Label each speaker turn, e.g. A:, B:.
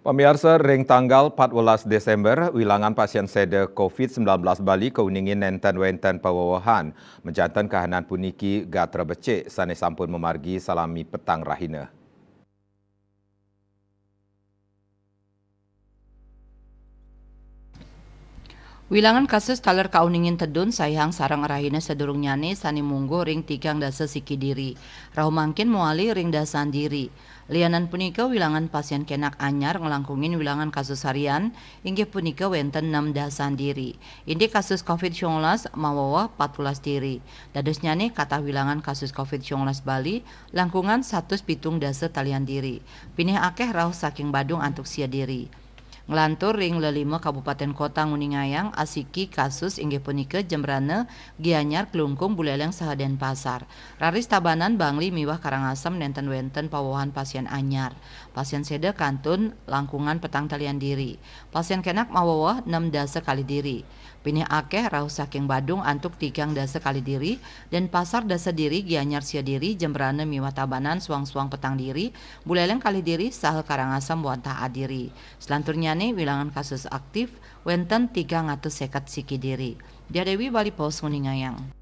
A: Pemirsa, ring tanggal 14 Desember, wilangan pasien sede COVID-19 Bali keuningin nenten-wenten pawawahan. Menjantan kahanan puniki gatra becek, sane sampun memargi salami petang rahina.
B: Wilangan kasus taler kauningin tedun sayang sarang rahina sedurung nyane sani munggo ring tigang dasa siki diri. Rahu mangkin muali ring dasan diri. Lianan punika wilangan pasien kenak anyar ngelangkungin wilangan kasus harian inggih punika wenten 6 dasan diri. Indi kasus COVID-19 mawawa 14 diri. Dados nyane kata wilangan kasus COVID-19 Bali langkungan 107 dasa talian diri. Pinih akeh rahu saking Badung antuk sia diri. Ngelantur ring lelima Kabupaten Kota Nguningayang asiki kasus inggih punika Jembrane, Gianyar, Klungkung, Buleleng, saha Denpasar. Raris tabanan Bangli miwah Karangasem nenten-wenten pawahan pasien anyar. Pasien sede kantun langkungan petang talian diri. Pasien kenak mawawah 6 dasa kali diri. Pinih akeh rahu saking Badung antuk 3 dasa kali diri dan pasar dasa diri Gianyar sia diri Jembrane miwah tabanan suang-suang petang diri Buleleng kali diri saha Karangasem wantah adiri. Selanturnya wilangan kasus aktif wenten 350 siki diri. Dia Dewi Bali Pos Nguningayang.